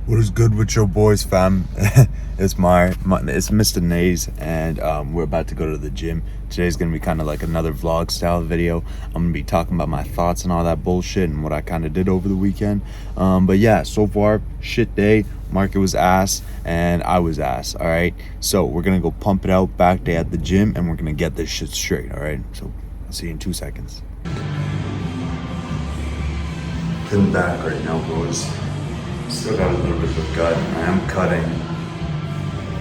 What is good with your boys, fam? It's Mr. Nays, and we're about to go to the gym. Today's gonna be kind of like another vlog style video. I'm gonna be talking about my thoughts and all that bullshit and what I kind of did over the weekend. But yeah, so far, shit day. Market was ass and I was ass. All right, so we're gonna go pump it out back day at the gym, and we're gonna get this shit straight. All right, so I'll see you in 2 seconds. Feeling back right now, boys. Still got a little bit of gut. I am cutting,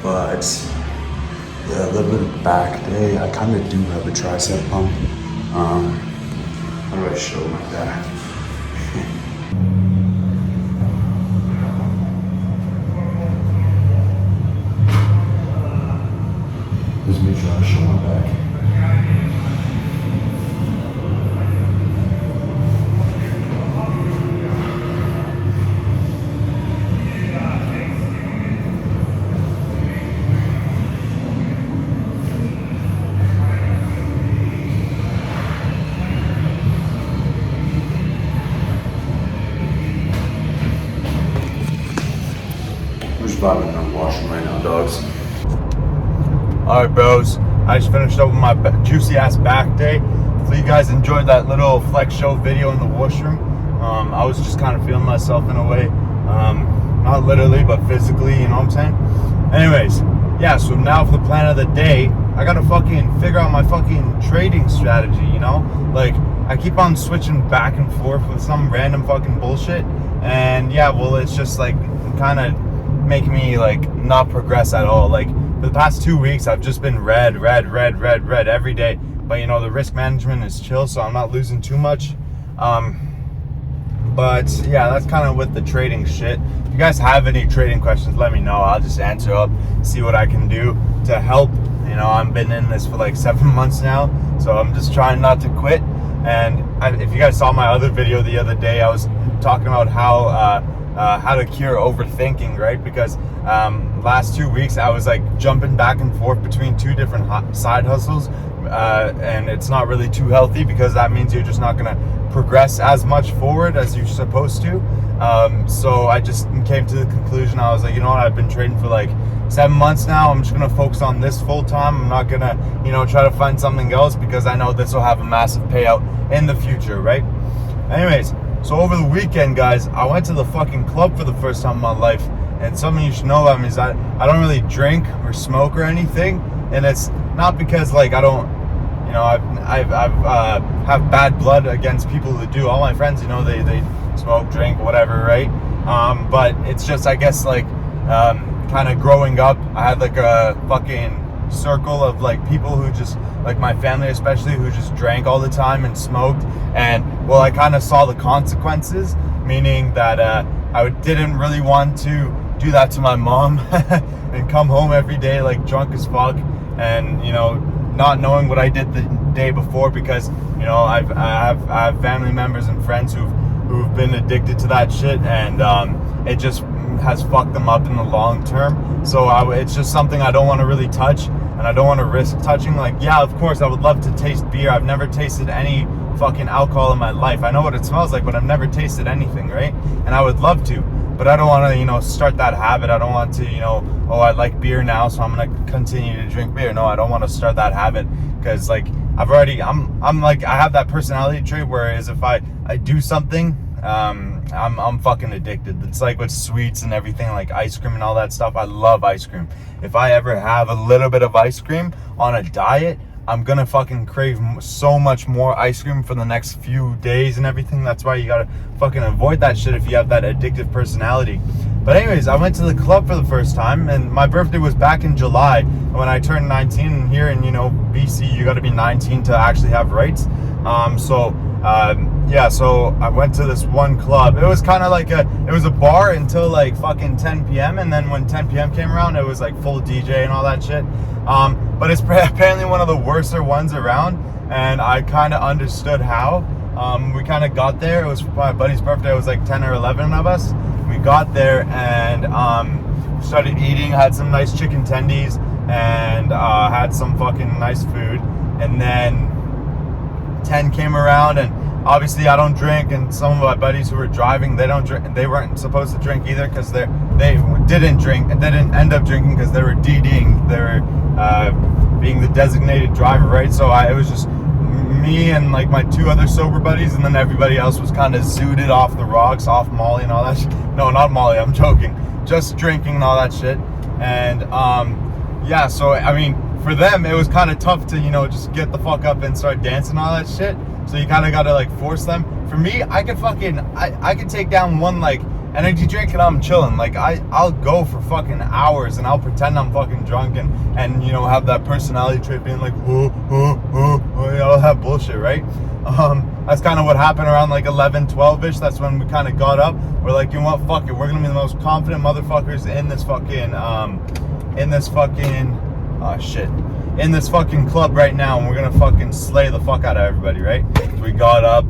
but yeah, a little bit of back day. I kind of do have a tricep pump. How do I show my back? Just make sure I show my back. Vibing in the washroom right now, dogs. Alright, bros. I just finished up with my juicy ass back day. Hopefully you guys enjoyed that little flex show video in the washroom. I was just kind of feeling myself in a way. Not literally, but physically, you know what I'm saying? Anyways, yeah, so now for the plan of the day, I gotta fucking figure out my fucking trading strategy, you know? Like, I keep on switching back and forth with some random fucking bullshit. And yeah, well, it's just like kind of make me like not progress at all. Like for the past 2 weeks I've just been red every day, but you know the risk management is chill, so I'm not losing too much. But yeah, that's kind of with the trading shit. If you guys have any trading questions, let me know. I'll just answer up, see what I can do to help. You know, I've been in this for like 7 months now, so I'm just trying not to quit. And if you guys saw my other video the other day, I was talking about how to cure overthinking, right? Because last 2 weeks I was like jumping back and forth between 2 different side hustles, and it's not really too healthy, because that means you're just not gonna progress as much forward as you're supposed to. So I just came to the conclusion, I was like, you know what, I've been trading for like 7 months now. I'm just gonna focus on this full time. I'm not gonna, you know, try to find something else, because I know this will have a massive payout in the future, right? Anyways, so over the weekend, guys, I went to the fucking club for the first time in my life. And something you should know about me is that I don't really drink or smoke or anything. And it's not because like I don't, you know, I've have bad blood against people who do. All my friends, you know, they smoke, drink, whatever, right? But it's just, I guess, like kind of growing up, I had like a fucking circle of like people who just, like my family especially, who just drank all the time and smoked. And well, I kind of saw the consequences, meaning that I didn't really want to do that to my mom and come home every day like drunk as fuck, and you know, not knowing what I did the day before, because you know I have family members and friends who've been addicted to that shit, and it just has fucked them up in the long term. So it's just something I don't want to really touch, and I don't want to risk touching. Like, yeah, of course I would love to taste beer. I've never tasted any fucking alcohol in my life. I know what it smells like, but I've never tasted anything, right? And I would love to, but I don't want to, you know, start that habit. I don't want to, you know, oh, I like beer now, so I'm gonna continue to drink beer. No, I don't want to start that habit, because like I'm like, I have that personality trait, whereas if I do something, I'm fucking addicted. It's like with sweets and everything, like ice cream and all that stuff. I love ice cream. If I ever have a little bit of ice cream on a diet, I'm gonna fucking crave so much more ice cream for the next few days and everything. That's why you gotta fucking avoid that shit if you have that addictive personality. But anyways, I went to the club for the first time, and my birthday was back in July when I turned 19. And here in, BC, you gotta be 19 to actually have rights. So I went to this one club. It was kind of like it was a bar until like fucking 10 p.m. And then when 10 p.m. came around, it was like full DJ and all that shit. But it's apparently one of the worser ones around, and I kind of understood how. We kind of got there. It was my buddy's birthday. It was like 10 or 11 of us. We got there and started eating, had some nice chicken tendies, and had some fucking nice food. And then 10 came around, and obviously I don't drink, and some of my buddies who were driving, they don't drink. They weren't supposed to drink either because they didn't drink and didn't end up drinking because they were DDing. They were being the designated driver, right? So it was just me and like my two other sober buddies, and then everybody else was kind of zooted off the rocks, off Molly and all that shit. No, not Molly, I'm joking. Just drinking and all that shit. And so I mean, for them it was kind of tough to just get the fuck up and start dancing and all that shit. So you kind of got to like force them. For me, I could take down one like energy drink and I'm chilling. Like I'll go for fucking hours and I'll pretend I'm fucking drunk and have that personality trait being like all that bullshit, right? That's kind of what happened around like 11, 12-ish. That's when we kind of got up. We're like, you know what, fuck it. We're gonna be the most confident motherfuckers in this fucking club right now, and we're gonna fucking slay the fuck out of everybody, right? So we got up,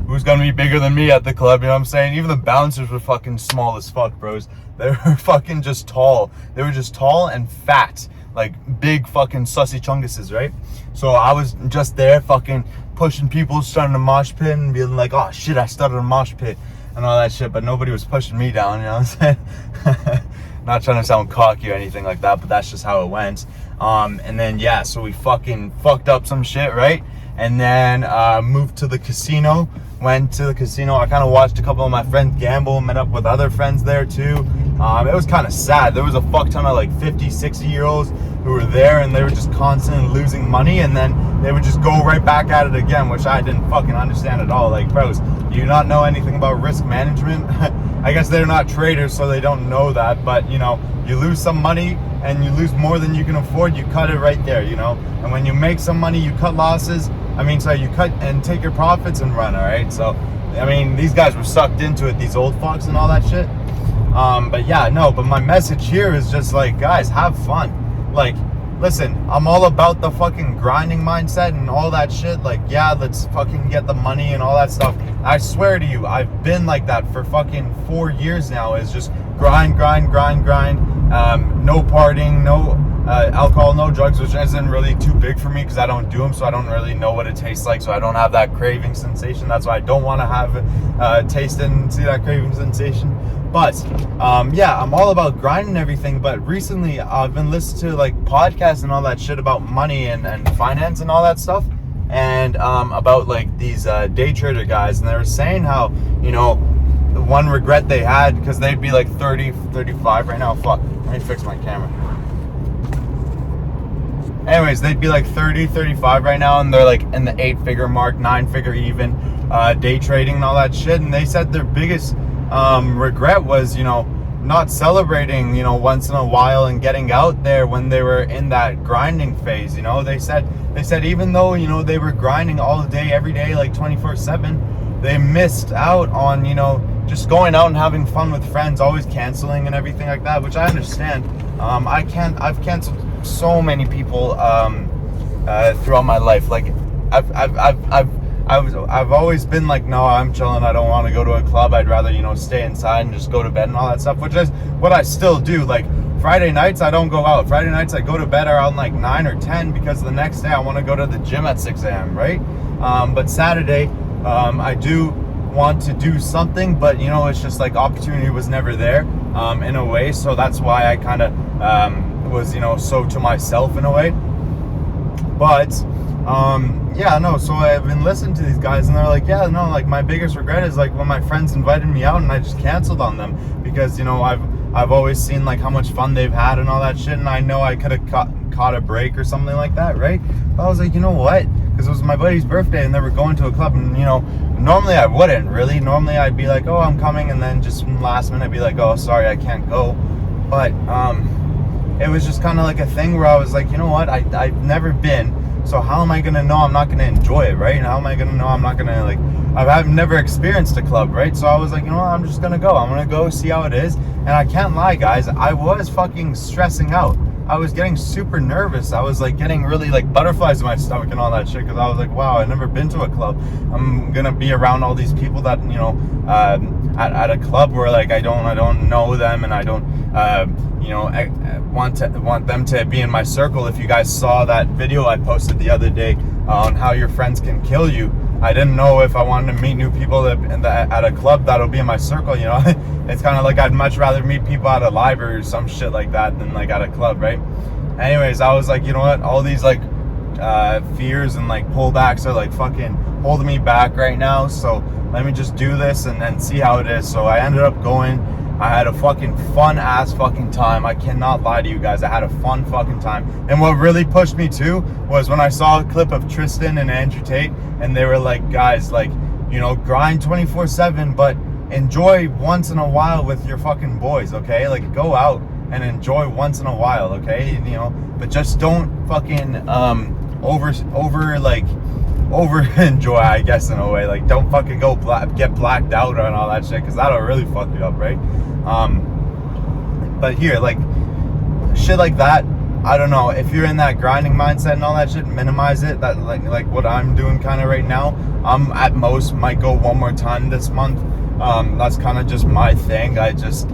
who's gonna be bigger than me at the club, you know what I'm saying? Even the bouncers were fucking small as fuck, bros. They were fucking just tall. They were just tall and fat, like big fucking sussy chunguses, right? So I was just there fucking pushing people, starting to mosh pit and being like, oh shit, I started a mosh pit and all that shit, but nobody was pushing me down, you know what I'm saying? Not trying to sound cocky or anything like that, but that's just how it went. And then so we fucking fucked up some shit, right? And then moved to the casino. Went to the casino. I kind of watched a couple of my friends gamble, met up with other friends there too. It was kind of sad. There was a fuck ton of like 50, 60-year-olds who were there, and they were just constantly losing money, and then they would just go right back at it again, which I didn't fucking understand at all. Like, bros, do you not know anything about risk management? I guess they're not traders, so they don't know that, but you lose some money and you lose more than you can afford, you cut it right there, and when you make some money, you cut losses. You cut and take your profits and run, all right? So, these guys were sucked into it, these old fucks and all that shit. But my message here is just like, guys, have fun. Like, listen, I'm all about the fucking grinding mindset and all that shit. Like, yeah, let's fucking get the money and all that stuff. I swear to you, I've been like that for fucking 4 years now. It's just grind. No partying, no alcohol, no drugs, which isn't really too big for me because I don't do them, so I don't really know what it tastes like, so I don't have that craving sensation. That's why I don't want to have taste and see that craving sensation. But I'm all about grinding and everything. But recently I've been listening to like podcasts and all that shit about money and finance and all that stuff, and about like these day trader guys, and they were saying how the one regret they had, because they'd be like 30, 35 right now. Fuck, let me fix my camera. Anyways, they'd be like 30, 35 right now, and they're like in the 8-figure mark, 9-figure even, day trading and all that shit. And they said their biggest regret was, not celebrating, once in a while and getting out there when they were in that grinding phase. They said even though, they were grinding all day, every day, like 24/7, they missed out on, just going out and having fun with friends, always canceling and everything like that, which I understand. I've canceled so many people throughout my life. Like I've always been like, no, I'm chilling, I don't want to go to a club, I'd rather stay inside and just go to bed and all that stuff, which is what I still do. Like Friday nights I don't go out. Friday nights I go to bed around like 9 or 10 because the next day I want to go to the gym at 6 a.m. right? But Saturday I do want to do something, but it's just like opportunity was never there in a way, so that's why I kind of was so to myself in a way. But Yeah, no, so I've been listening to these guys and they're like, yeah, no, like my biggest regret is like when my friends invited me out and I just canceled on them because, you know, I've always seen like how much fun they've had and all that shit, and I know I could have caught a break or something like that, right? But I was like, you know what? Because it was my buddy's birthday and they were going to a club, and, you know, normally I wouldn't really. Normally I'd be like, oh, I'm coming, and then just last minute I'd be like, oh, sorry, I can't go. But it was just kind of like a thing where I was like, you know what? I've never been. So how am I going to know I'm not going to enjoy it, right? And how am I going to know I'm not going to, like, I've never experienced a club, right? So I was like, you know what? I'm just going to go. I'm going to go see how it is. And I can't lie, guys. I was fucking stressing out. I was getting super nervous. I was like getting really like butterflies in my stomach and all that shit because I was like, wow, I've never been to a club. I'm going to be around all these people that, you know, at a club where like I don't know them, and I don't you know, I want them to be in my circle. If you guys saw that video I posted the other day on how your friends can kill you, I didn't know if I wanted to meet new people at a club that'll be in my circle, you know. It's kind of like I'd much rather meet people at a library or some shit like that than like at a club, right? Anyways, I was like, you know what, all these like fears and like pullbacks are like fucking holding me back right now, so let me just do this and see how it is. So I ended up going. I had a fucking fun ass fucking time. I cannot lie to you guys. I had a fun fucking time. And what really pushed me too was when I saw a clip of Tristan and Andrew Tate, and they were like, guys, like, you know, grind 24/7, but enjoy once in a while with your fucking boys, okay? Like, go out and enjoy once in a while, okay? You know, but just don't fucking over enjoy, I guess, in a way. Like, don't fucking go get blacked out and all that shit, because that'll really fuck you up, right? But here, like, shit like that, I don't know, if you're in that grinding mindset and all that shit, minimize it. That like what I'm doing kind of right now. At most might go one more time this month. That's kind of just my thing. I just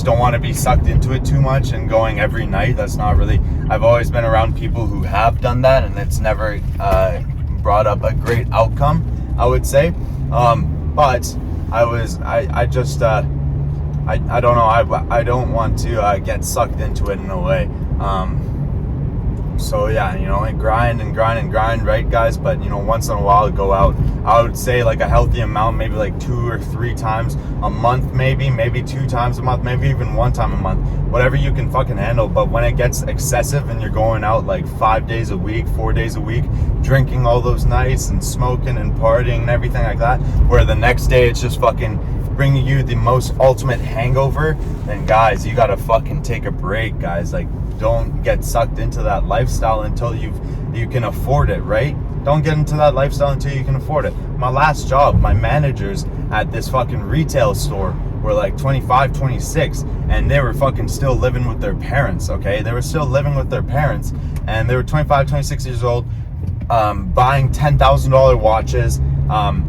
don't want to be sucked into it too much and going every night. That's not really, I've always been around people who have done that, and it's never brought up a great outcome, I would say. But I don't know, I don't want to get sucked into it in a way. So yeah, you know, like grind, right, guys? But, you know, once in a while go out. I would say like a healthy amount, maybe like 2 or 3 times a month, maybe 2 times a month, maybe even 1 time a month, whatever you can fucking handle. But when it gets excessive and you're going out like 5 days a week, 4 days a week, drinking all those nights and smoking and partying and everything like that, where the next day it's just fucking bringing you the most ultimate hangover, then guys, you gotta fucking take a break, guys. Like, don't get sucked into that lifestyle until you can afford it, right? Don't get into that lifestyle until you can afford it. My last job, my managers at this fucking retail store were like 25, 26, and they were fucking still living with their parents, okay? They were still living with their parents, and they were 25, 26 years old, buying $10,000 watches.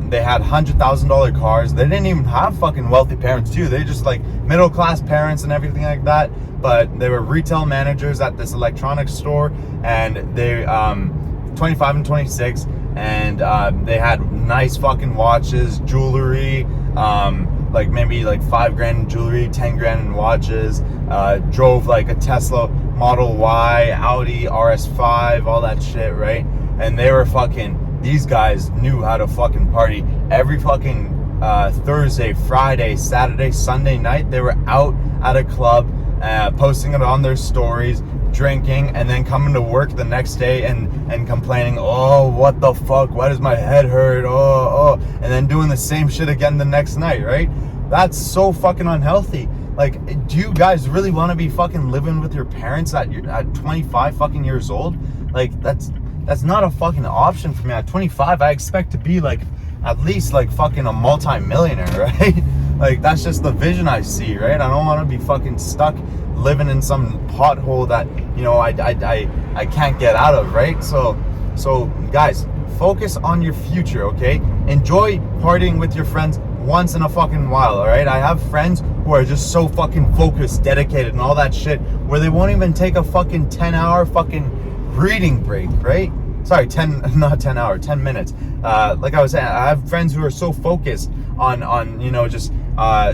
They had $100,000 cars. They didn't even have fucking wealthy parents too. They just like middle class parents and everything like that. But they were retail managers at this electronics store, and they 25 and 26, and they had nice fucking watches, jewelry, like maybe like $5,000 in jewelry, $10,000 in watches. Drove like a Tesla Model Y, Audi RS5, all that shit, right? And they were fucking, these guys knew how to fucking party every fucking Thursday, Friday, Saturday, Sunday night. They were out at a club, posting it on their stories, drinking, and then coming to work the next day and complaining, oh, what the fuck, why does my head hurt, oh, and then doing the same shit again the next night, right? That's so fucking unhealthy. Like, do you guys really want to be fucking living with your parents at 25 fucking years old? Like, that's not a fucking option for me. At 25, I expect to be like at least like fucking a multi-millionaire, right? Like, that's just the vision I see, right? I don't want to be fucking stuck living in some pothole that, you know, I can't get out of, right? So guys, focus on your future, okay? Enjoy partying with your friends once in a fucking while, all right? I have friends who are just so fucking focused, dedicated, and all that shit, where they won't even take a fucking 10-hour fucking reading break, right? Sorry, 10 minutes. Like I was saying, I have friends who are so focused on you know, just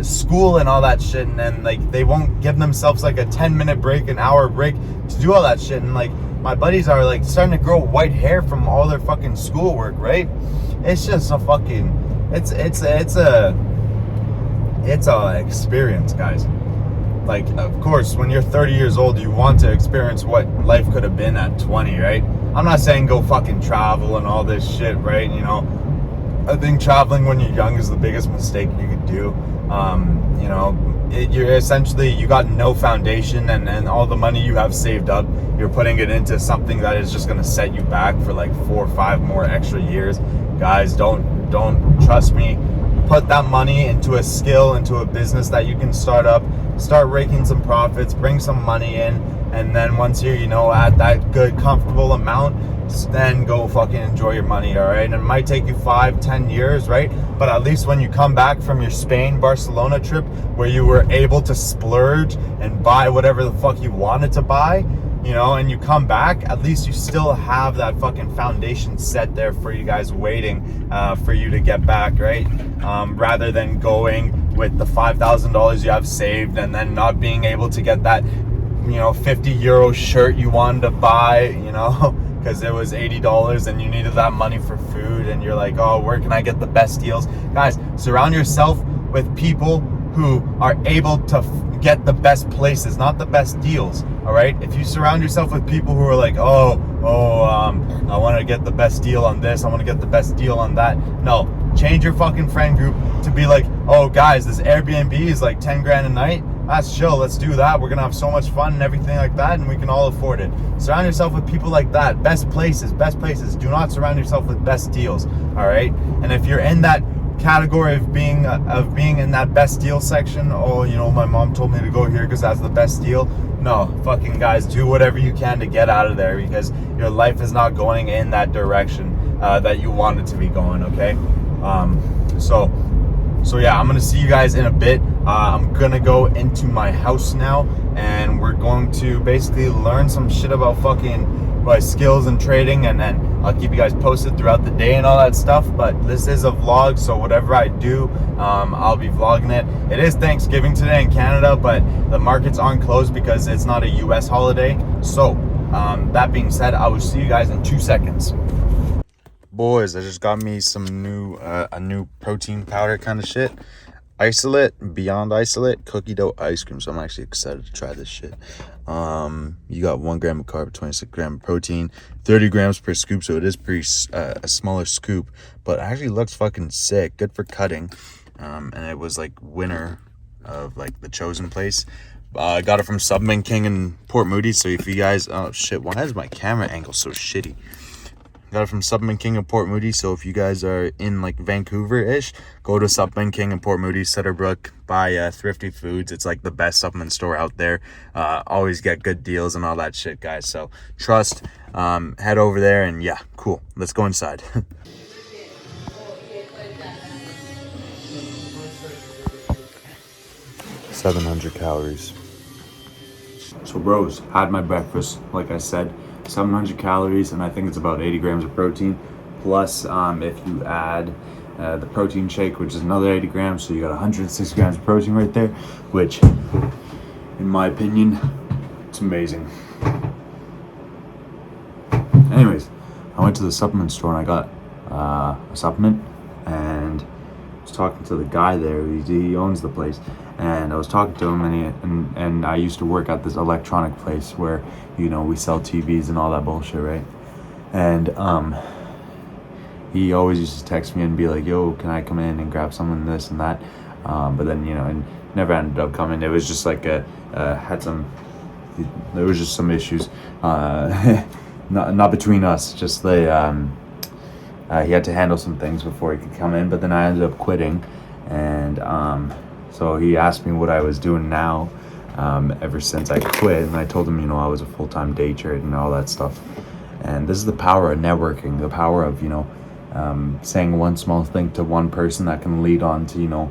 school and all that shit, and then like they won't give themselves like a 10-minute break, an hour break to do all that shit. And like, my buddies are like starting to grow white hair from all their fucking schoolwork, right? It's just a fucking, it's a experience, guys. Like, of course, when you're 30 years old, you want to experience what life could have been at 20, right? I'm not saying go fucking travel and all this shit, right? You know, I think traveling when you're young is the biggest mistake you could do. You know, you're essentially, you got no foundation, and all the money you have saved up, you're putting it into something that is just going to set you back for like 4 or 5 more extra years. Guys, don't trust me. Put that money into a skill, into a business that you can start up, start raking some profits, bring some money in, and then once you're, you know, at that good, comfortable amount, then go fucking enjoy your money, all right? And it might take you 5-10 years, right? But at least when you come back from your Spain-Barcelona trip, where you were able to splurge and buy whatever the fuck you wanted to buy, you know, and you come back, at least you still have that fucking foundation set there for you guys waiting for you to get back, right? Rather than going with the $5,000 you have saved and then not being able to get that, you know, 50 euro shirt you wanted to buy, you know, because it was $80 and you needed that money for food, and you're like, oh, where can I get the best deals? Guys, surround yourself with people who are able to get the best places, not the best deals. All right, if you surround yourself with people who are like, I want to get the best deal on this, I want to get the best deal on that. No, change your fucking friend group to be like, oh guys, this Airbnb is like 10 grand a night. That's chill, let's do that. We're gonna have so much fun and everything like that, and we can all afford it. Surround yourself with people like that. Best places. Do not surround yourself with best deals. All right, and if you're in that category of being in that best deal section, oh, you know, my mom told me to go here because that's the best deal. No, fucking guys, do whatever you can to get out of there, because your life is not going in that direction that you want it to be going. Okay, so yeah, I'm gonna see you guys in a bit. I'm gonna go into my house now, and we're going to basically learn some shit about fucking my skills and trading, and then I'll keep you guys posted throughout the day and all that stuff. But this is a vlog, so whatever I do, I'll be vlogging it. It is Thanksgiving today in Canada, but the markets aren't closed because it's not a US holiday. So that being said, I will see you guys in 2 seconds. Boys, I just got me some new a new protein powder kind of shit. Isolate, Beyond Isolate Cookie Dough Ice Cream. So I'm actually excited to try this shit. You got 1 gram of carb, 26 gram of protein, 30 grams per scoop. So it is pretty a smaller scoop, but it actually looks fucking sick. Good for cutting. And it was like winner of like the chosen place. I got it from Supplement King in Port Moody. So if you guys, oh shit, why is my camera angle so shitty? Got it from Supplement King in Port Moody. So if you guys are in like Vancouver-ish, go to Supplement King in Port Moody, Sutterbrook, buy Thrifty Foods. It's like the best supplement store out there. Always get good deals and all that shit, guys. So trust, head over there, and yeah, cool. Let's go inside. 700 calories. So bros, had my breakfast, like I said. 700 calories, and I think it's about 80 grams of protein. Plus, if you add the protein shake, which is another 80 grams, so you got 106 grams of protein right there, which, in my opinion, it's amazing. Anyways, I went to the supplement store and I got a supplement, and I was talking to the guy there. He owns the place, and I was talking to him, and I used to work at this electronic place where, you know, we sell TVs and all that bullshit, right? And he always used to text me and be like, yo, can I come in and grab some of this and that? But then, you know, and never ended up coming. It was just like there was just some issues, not between us, just he had to handle some things before he could come in. But then I ended up quitting, and so he asked me what I was doing now, ever since I quit, and I told him, you know, I was a full-time day trader and all that stuff. And this is the power of networking, the power of, you know, saying one small thing to one person that can lead on to, you know,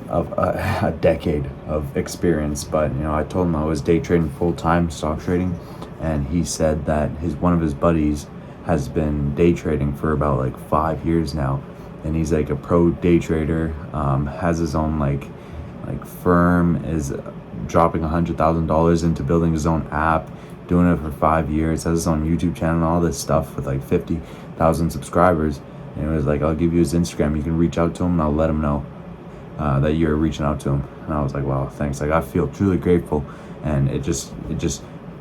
of a decade of experience. But, you know, I told him I was day trading full-time, stock trading, and he said that one of his buddies has been day trading for about like 5 years now, and he's like a pro day trader, has his own like firm, is dropping $100,000 into building his own app. doing it for 5 years, has his own YouTube channel and all this stuff with like 50,000 subscribers. And it was like, I'll give you his Instagram, you can reach out to him and I'll let him know that you're reaching out to him. And I was like, wow, thanks. Like, I feel truly grateful. And it just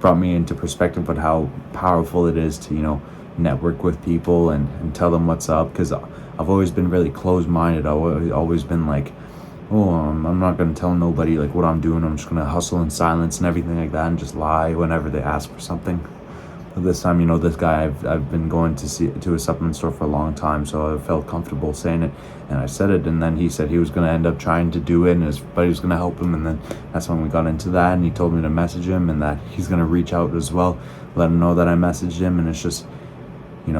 brought me into perspective of how powerful it is to, network with people and tell them what's up. Because I've always been really closed-minded. I've always been like, oh, I'm not going to tell nobody like what I'm doing. I'm just going to hustle in silence and everything like that and just lie whenever they ask for something. But this time, this guy, I've been going to a supplement store for a long time, so I felt comfortable saying it, and I said it. And then he said he was going to end up trying to do it, and his buddy was going to help him. And then that's when we got into that, and he told me to message him and that he's going to reach out as well, let him know that I messaged him. And it's just, I'm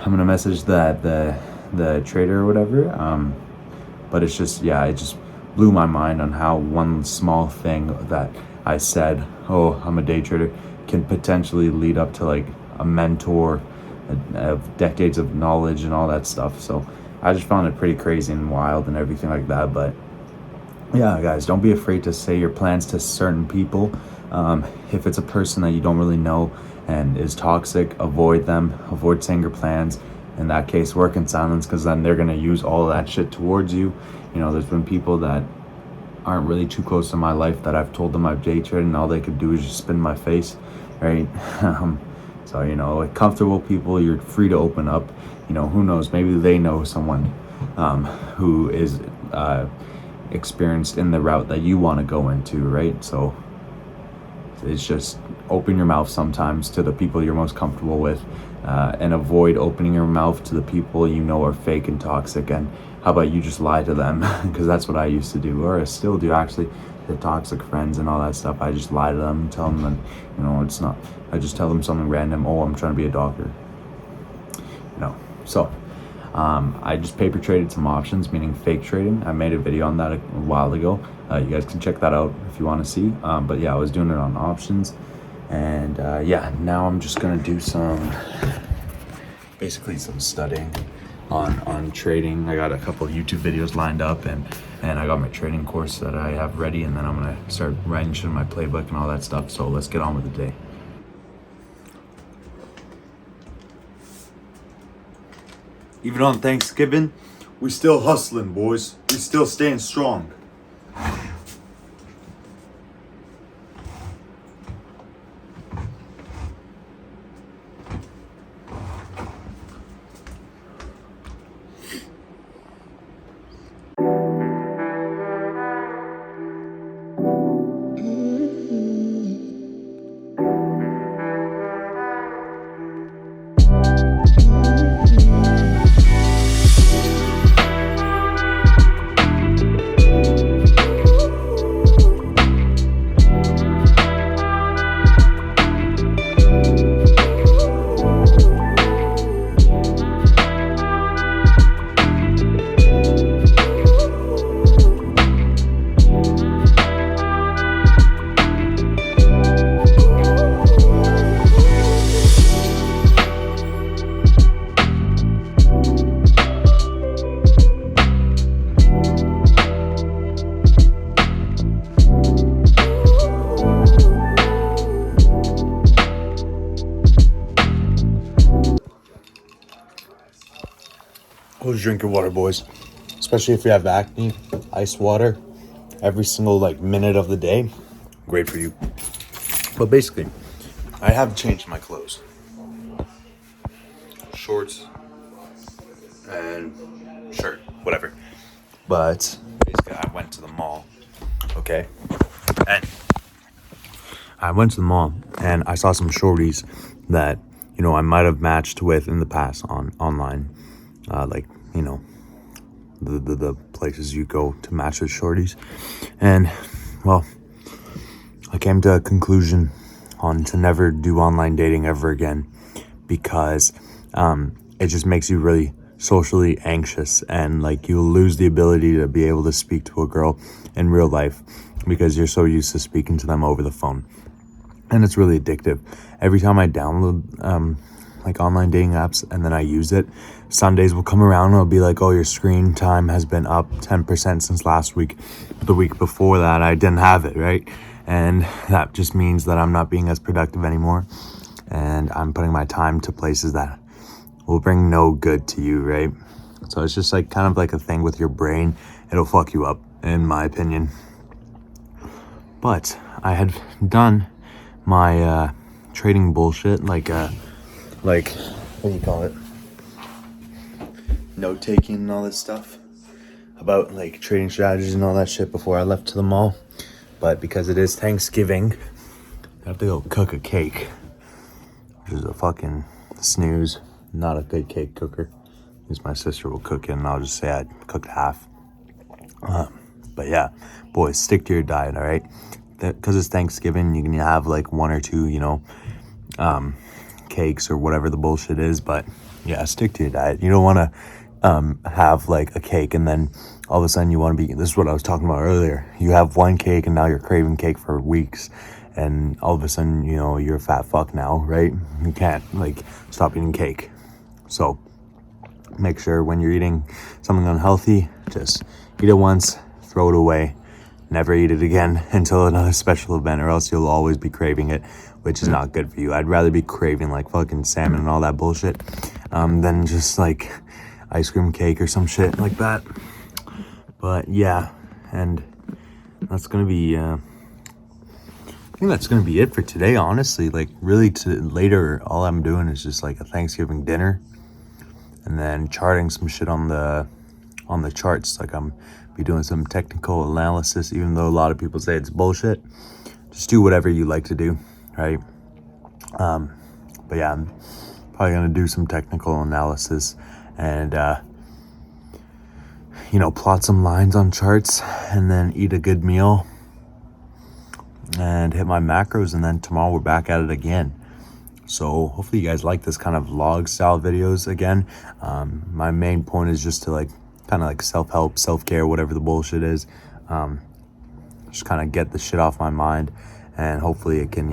gonna message the trader or whatever. But it's just, it just blew my mind on how one small thing that I said, oh, I'm a day trader, can potentially lead up to like a mentor of decades of knowledge and all that stuff. So I just found it pretty crazy and wild and everything like that. But yeah, guys, don't be afraid to say your plans to certain people. If it's a person that you don't really know and is toxic, avoid them, avoid saying your plans. In that case, work in silence, because then they're going to use all of that shit towards you. There's been people that aren't really too close to my life that I've told them I've day traded, and all they could do is just spin my face, right? So, like comfortable people, you're free to open up. Who knows? Maybe they know someone who is experienced in the route that you want to go into, right? So it's just open your mouth sometimes to the people you're most comfortable with, and avoid opening your mouth to the people are fake and toxic. And how about you just lie to them? Because that's what I used to do, or I still do actually. The toxic friends and all that stuff, I just lie to them and tell them that, it's not, I just tell them something random. Oh, I'm trying to be a doctor. So I just paper traded some options, meaning fake trading. I made a video on that a while ago. You guys can check that out if you want to see. But yeah, I was doing it on options. And now I'm just gonna do basically some studying on trading. I got a couple of YouTube videos lined up, and I got my trading course that I have ready, and then I'm gonna start writing shit in my playbook and all that stuff. So let's get on with the day. Even on Thanksgiving, we still hustling, boys. We still staying strong. Always drink your water, boys. Especially if you have acne, ice water every single minute of the day. Great for you. But basically, I have changed my clothes. Shorts and shirt, whatever. But basically, I went to the mall. Okay? And I went to the mall and I saw some shorties that, I might have matched with in the past online. The places you go to match with shorties. And, well, I came to a conclusion on to never do online dating ever again, because it just makes you really socially anxious, and you'll lose the ability to be able to speak to a girl in real life because you're so used to speaking to them over the phone. And it's really addictive. Every time I download online dating apps and then I use it, Sundays will come around and it'll be like, oh, your screen time has been up 10% since last week. The week before that, I didn't have it, right? And that just means that I'm not being as productive anymore. And I'm putting my time to places that will bring no good to you, right? So it's just like kind of like a thing with your brain. It'll fuck you up, in my opinion. But I had done my trading bullshit, like what do you call it? Note taking and all this stuff about like trading strategies and all that shit before I left to the mall. But because it is Thanksgiving, I have to go cook a cake, which is a fucking snooze. Not a good cake cooker. Because my sister will cook it, and I'll just say I cooked half. But yeah, boys, stick to your diet, all right? Because it's Thanksgiving, you can have like one or two, cakes or whatever the bullshit is. But yeah, stick to your diet. You don't want to have like a cake and then all of a sudden you want to be, this is what I was talking about earlier. You have one cake and now you're craving cake for weeks. And all of a sudden, you're a fat fuck now, right? You can't stop eating cake. So make sure when you're eating something unhealthy, just eat it once, throw it away, never eat it again until another special event, or else you'll always be craving it, which is not good for you. I'd rather be craving like fucking salmon and all that bullshit than just like ice cream cake or some shit like that. But yeah, and that's gonna be I think that's gonna be it for today, honestly. Like really later, all I'm doing is just like a Thanksgiving dinner and then charting some shit on the charts. Like I'm be doing some technical analysis, even though a lot of people say it's bullshit. Just do whatever you like to do, right? But yeah, I'm probably gonna do some technical analysis and plot some lines on charts and then eat a good meal and hit my macros, and then tomorrow we're back at it again. So hopefully you guys like this kind of vlog style videos again. My main point is just to kind of self-help, self-care, whatever the bullshit is. Just kind of get the shit off my mind, and hopefully it can,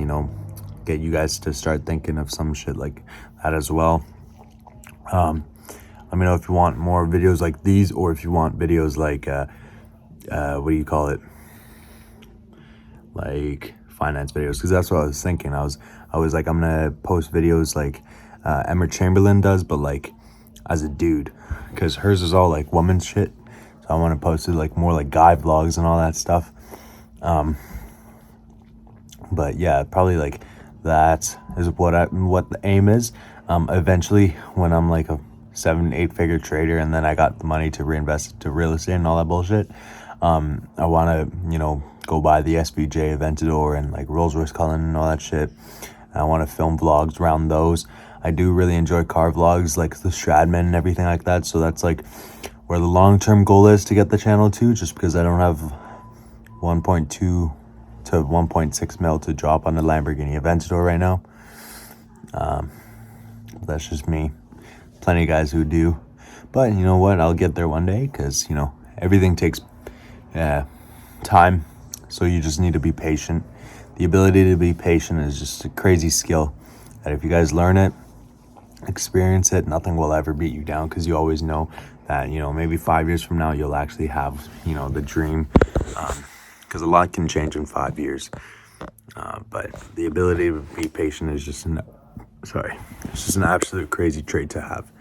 get you guys to start thinking of some shit like that as well. Let me know if you want more videos like these, or if you want videos like, what do you call it? Like finance videos, because that's what I was thinking. I was like, I'm gonna post videos like Emma Chamberlain does, but like as a dude, because hers is all like woman shit. So I want to post it like more like guy vlogs and all that stuff. But yeah, probably like that is what the aim is. Eventually, when I'm like a 7-8 figure trader, and then I got the money to reinvest into real estate and all that bullshit, I want to go buy the SVJ Aventador and like Rolls Royce Cullinan and all that shit. I want to film vlogs around those. I do really enjoy car vlogs, like the Stradman and everything like that. So that's like where the long-term goal is to get the channel to, just because I don't have 1.2 to 1.6 mil to drop on the Lamborghini Aventador right now. That's just me. Plenty of guys who do. But you know what? I'll get there one day, because, everything takes time. So you just need to be patient. The ability to be patient is just a crazy skill that if you guys learn it, experience it, nothing will ever beat you down, because you always know that, maybe 5 years from now, you'll actually have, the dream. Because a lot can change in 5 years. But the ability to be patient is just it's just an absolute crazy trait to have.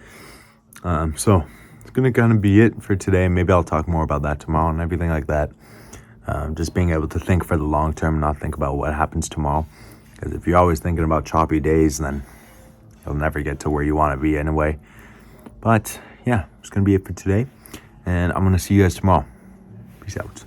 So it's going to kind of be it for today. Maybe I'll talk more about that tomorrow and everything like that. Just being able to think for the long term, not think about what happens tomorrow. Because if you're always thinking about choppy days, then you'll never get to where you want to be anyway. But yeah, it's going to be it for today. And I'm going to see you guys tomorrow. Peace out.